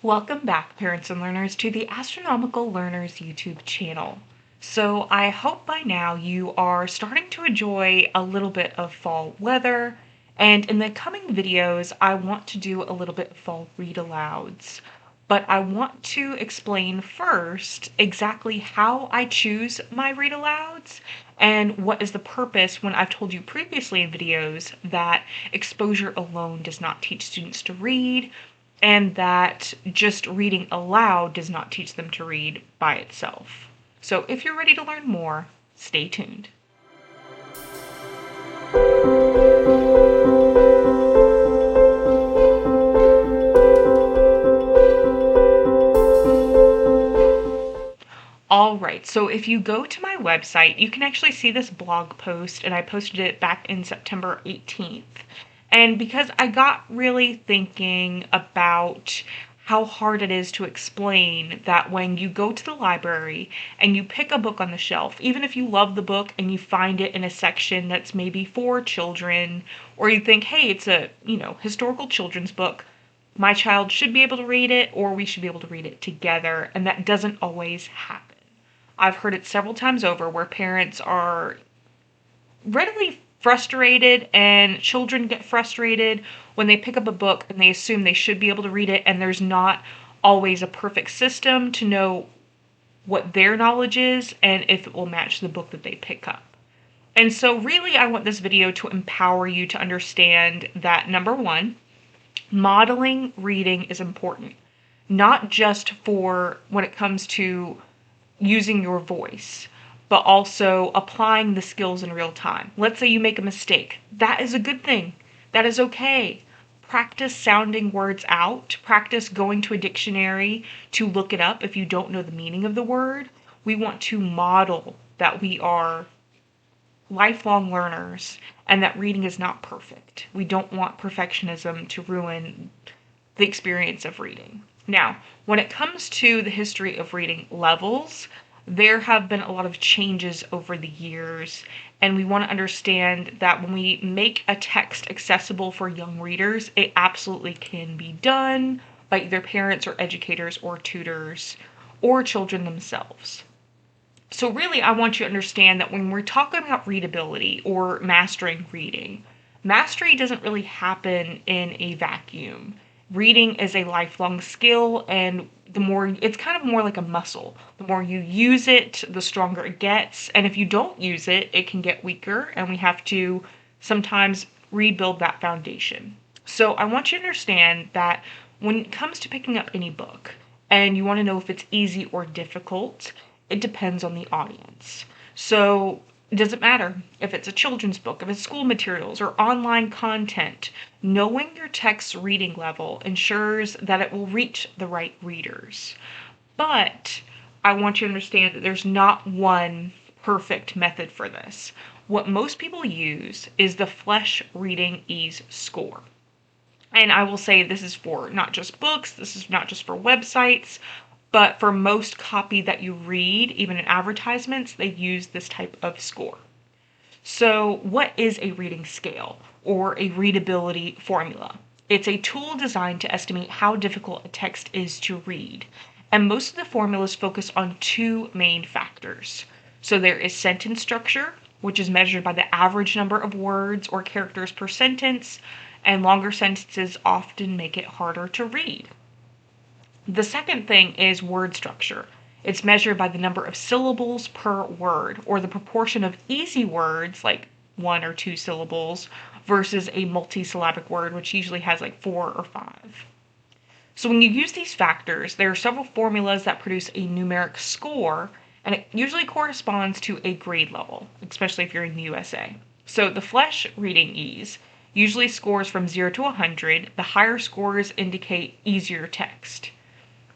Welcome back, parents and learners, to the Astronomical Learners YouTube channel. So I hope by now you are starting to enjoy a little bit of fall weather, and in the coming videos I want to do a little bit of fall read-alouds. But I want to explain first exactly how I choose my read-alouds and what is the purpose when I've told you previously in videos that exposure alone does not teach students to read, and that just reading aloud does not teach them to read by itself. So if you're ready to learn more, stay tuned. Alright, so if you go to my website, you can actually see this blog post, and I posted it back in September 18th. And because I got really thinking about how hard it is to explain that when you go to the library and you pick a book on the shelf, even if you love the book and you find it in a section that's maybe for children, or you think, hey, it's a, historical children's book, my child should be able to read it, or we should be able to read it together, and that doesn't always happen. I've heard it several times over where parents are readily frustrated and children get frustrated when they pick up a book and they assume they should be able to read it, and there's not always a perfect system to know what their knowledge is and if it will match the book that they pick up. And so really I want this video to empower you to understand that, number one, modeling reading is important, not just for when it comes to using your voice, but also applying the skills in real time. Let's say you make a mistake. That is a good thing. That is okay. Practice sounding words out. Practice going to a dictionary to look it up if you don't know the meaning of the word. We want to model that we are lifelong learners and that reading is not perfect. We don't want perfectionism to ruin the experience of reading. Now, when it comes to the history of reading levels, there have been a lot of changes over the years, and we want to understand that when we make a text accessible for young readers, it absolutely can be done by either parents or educators or tutors or children themselves. So really, I want you to understand that when we're talking about readability or mastering reading, mastery doesn't really happen in a vacuum. Reading is a lifelong skill, and it's kind of more like a muscle. The more you use it, the stronger it gets. And if you don't use it, it can get weaker, and we have to sometimes rebuild that foundation. So I want you to understand that when it comes to picking up any book, and you want to know if it's easy or difficult, it depends on the audience. So it doesn't matter if it's a children's book, if it's school materials or online content. Knowing your text's reading level ensures that it will reach the right readers. But I want you to understand that there's not one perfect method for this. What most people use is the Flesch Reading Ease score. And I will say this is for not just books, this is not just for websites, but for most copy that you read, even in advertisements, they use this type of score. So what is a reading scale or a readability formula? It's a tool designed to estimate how difficult a text is to read. And most of the formulas focus on two main factors. So there is sentence structure, which is measured by the average number of words or characters per sentence, and longer sentences often make it harder to read. The second thing is word structure. It's measured by the number of syllables per word, or the proportion of easy words, like 1 or 2 syllables, versus a multisyllabic word, which usually has like 4 or 5. So when you use these factors, there are several formulas that produce a numeric score, and it usually corresponds to a grade level, especially if you're in the USA. So the Flesch Reading Ease usually scores from 0 to 100. The higher scores indicate easier text.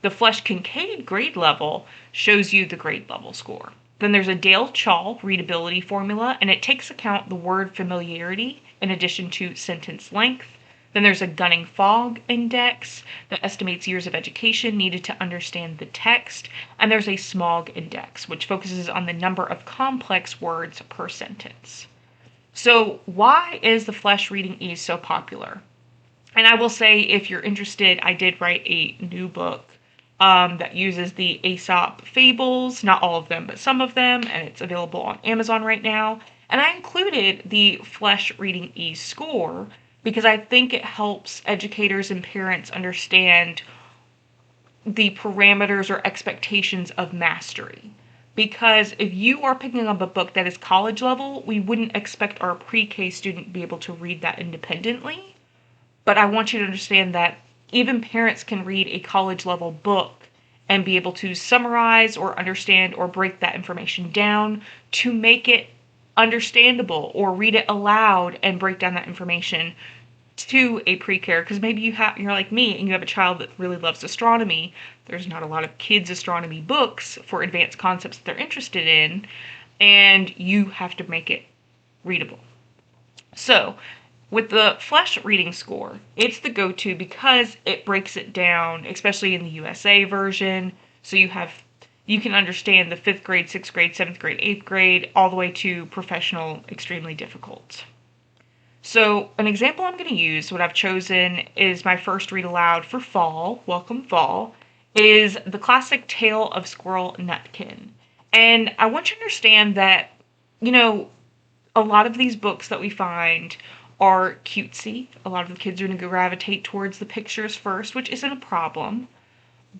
The Flesch Kincaid grade level shows you the grade level score. Then there's a Dale-Chall readability formula, and it takes account the word familiarity in addition to sentence length. Then there's a Gunning-Fogg index that estimates years of education needed to understand the text. And there's a Smog index, which focuses on the number of complex words per sentence. So why is the Flesch Reading Ease so popular? And I will say, if you're interested, I did write a new book that uses the Aesop fables, not all of them, but some of them, and it's available on Amazon right now. And I included the Flesh Reading Ease score because I think it helps educators and parents understand the parameters or expectations of mastery. Because if you are picking up a book that is college level, we wouldn't expect our pre-K student to be able to read that independently. But I want you to understand that even parents can read a college level book and be able to summarize or understand or break that information down to make it understandable, or read it aloud and break down that information to a pre-care. Because maybe you're like me and you have a child that really loves astronomy. There's not a lot of kids astronomy books for advanced concepts that they're interested in, and you have to make it readable. So with the Flesh reading score, it's the go-to because it breaks it down, especially in the USA version. So you can understand the 5th grade, 6th grade, 7th grade, 8th grade, all the way to professional, extremely difficult. So an example I'm going to use, what I've chosen is my first read aloud for fall, welcome fall, is the classic Tale of Squirrel Nutkin. And I want you to understand that, a lot of these books that we find are cutesy. A lot of the kids are going to gravitate towards the pictures first, which isn't a problem.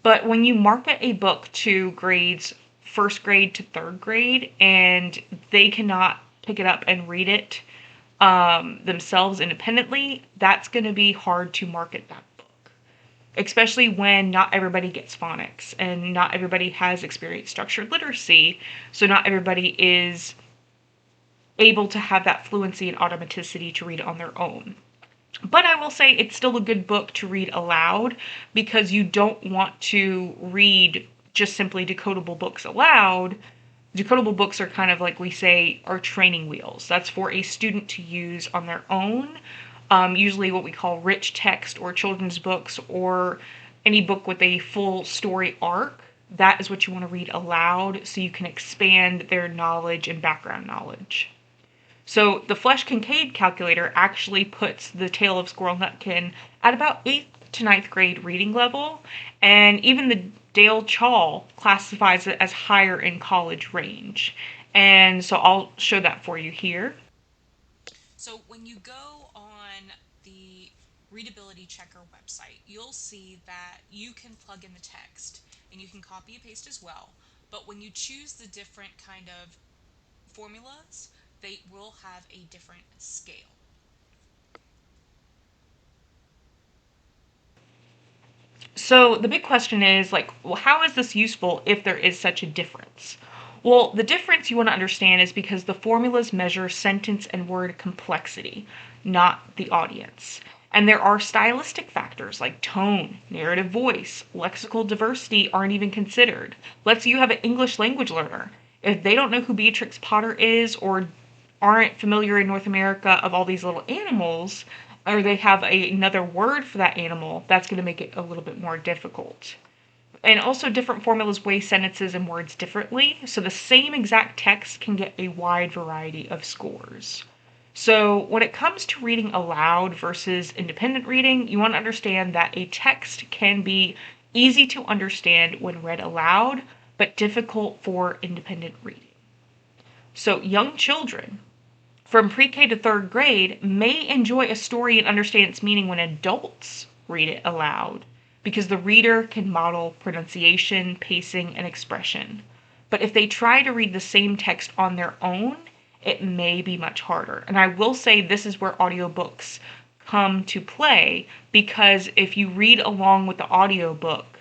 But when you market a book to grades 1st grade to 3rd grade and they cannot pick it up and read it themselves independently, that's going to be hard to market that book. Especially when not everybody gets phonics and not everybody has experienced structured literacy, so not everybody is able to have that fluency and automaticity to read it on their own. But I will say it's still a good book to read aloud because you don't want to read just simply decodable books aloud. Decodable books are kind of like we say are training wheels. That's for a student to use on their own. Usually what we call rich text or children's books or any book with a full story arc. That is what you want to read aloud so you can expand their knowledge and background knowledge. So the Flesh Kincaid calculator actually puts the Tale of Squirrel Nutkin at about 8th to 9th grade reading level, and even the Dale Chall classifies it as higher in college range. And so I'll show that for you here. So when you go on the Readability Checker website, you'll see that you can plug in the text and you can copy and paste as well. But when you choose the different kind of formulas, they will have a different scale. So the big question is well, how is this useful if there is such a difference? Well, the difference you want to understand is because the formulas measure sentence and word complexity, not the audience. And there are stylistic factors like tone, narrative voice, lexical diversity aren't even considered. Let's say you have an English language learner. If they don't know who Beatrix Potter is or aren't familiar in North America of all these little animals, or they have another word for that animal, that's going to make it a little bit more difficult. And also different formulas weigh sentences and words differently, so the same exact text can get a wide variety of scores. So when it comes to reading aloud versus independent reading, you want to understand that a text can be easy to understand when read aloud, but difficult for independent reading. So young children from pre-K to 3rd grade may enjoy a story and understand its meaning when adults read it aloud, because the reader can model pronunciation, pacing, and expression. But if they try to read the same text on their own, it may be much harder. And I will say this is where audiobooks come to play, because if you read along with the audiobook,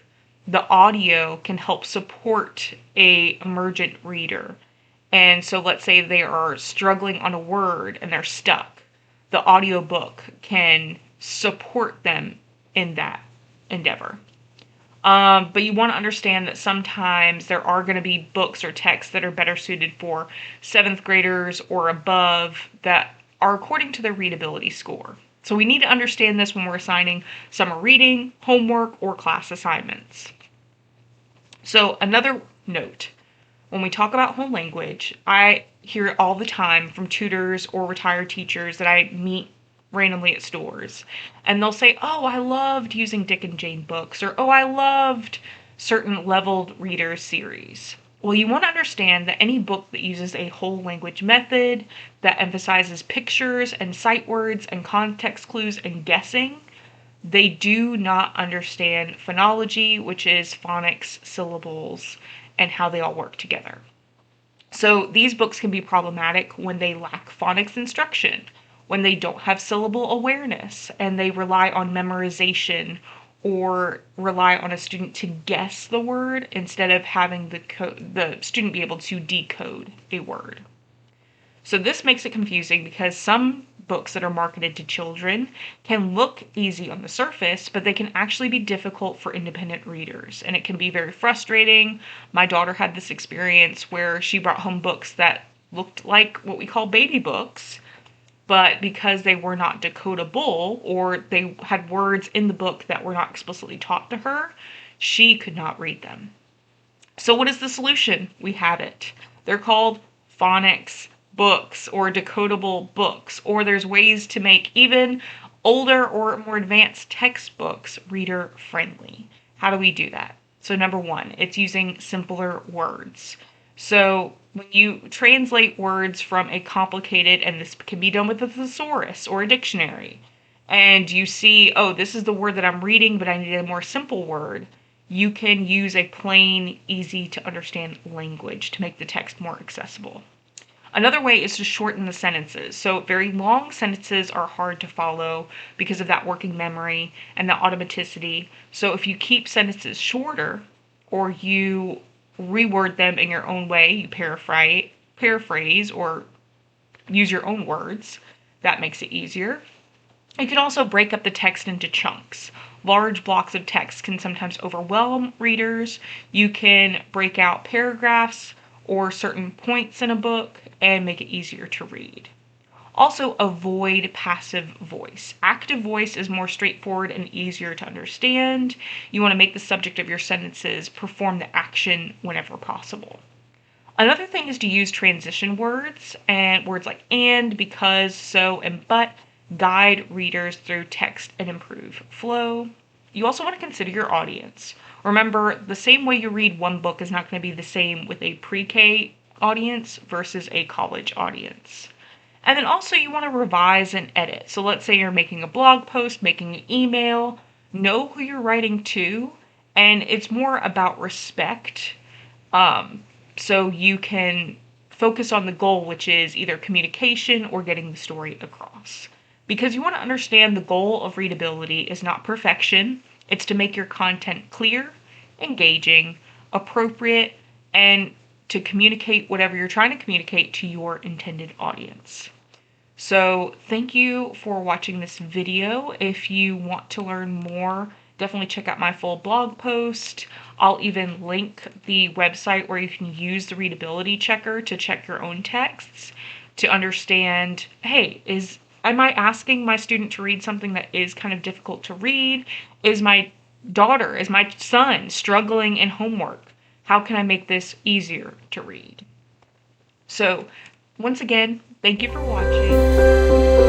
the audio can help support a emergent reader. And so let's say they are struggling on a word and they're stuck. The audiobook can support them in that endeavor. But you want to understand that sometimes there are going to be books or texts that are better suited for 7th graders or above that are according to their readability score. So we need to understand this when we're assigning summer reading, homework, or class assignments. So another note. When we talk about home language, I hear it all the time from tutors or retired teachers that I meet randomly at stores, and they'll say, oh, I loved using Dick and Jane books, or oh, I loved certain leveled readers series. Well, you want to understand that any book that uses a whole language method, that emphasizes pictures and sight words and context clues and guessing, they do not understand phonology, which is phonics, syllables, and how they all work together. So these books can be problematic when they lack phonics instruction, when they don't have syllable awareness, and they rely on memorization or rely on a student to guess the word instead of having the student be able to decode a word. So this makes it confusing because some books that are marketed to children can look easy on the surface, but they can actually be difficult for independent readers, and it can be very frustrating. My daughter had this experience where she brought home books that looked like what we call baby books, but because they were not decodable or they had words in the book that were not explicitly taught to her, she could not read them. So what is the solution? We have it. They're called phonics books or decodable books, or there's ways to make even older or more advanced textbooks reader friendly. How do we do that? So number one, it's using simpler words. So when you translate words from a complicated, and this can be done with a thesaurus or a dictionary, and you see, oh, this is the word that I'm reading, but I need a more simple word, you can use a plain, easy to understand language to make the text more accessible. Another way is to shorten the sentences. So very long sentences are hard to follow because of that working memory and the automaticity. So if you keep sentences shorter, or you reword them in your own way, you paraphrase or use your own words, that makes it easier. You can also break up the text into chunks. Large blocks of text can sometimes overwhelm readers. You can break out paragraphs or certain points in a book and make it easier to read. Also, avoid passive voice. Active voice is more straightforward and easier to understand. You want to make the subject of your sentences perform the action whenever possible. Another thing is to use transition words, and words like and, because, so, and but guide readers through text and improve flow. You also want to consider your audience. Remember, the same way you read one book is not going to be the same with a pre-K audience versus a college audience. And then also you want to revise and edit. So let's say you're making a blog post, making an email, know who you're writing to, and it's more about respect. So you can focus on the goal, which is either communication or getting the story across. Because you want to understand the goal of readability is not perfection. It's to make your content clear, engaging, appropriate, and to communicate whatever you're trying to communicate to your intended audience. So thank you for watching this video. If you want to learn more, definitely check out my full blog post. I'll even link the website where you can use the readability checker to check your own texts to understand, hey, am I asking my student to read something that is kind of difficult to read? Is my son struggling in homework? How can I make this easier to read? So, once again, thank you for watching.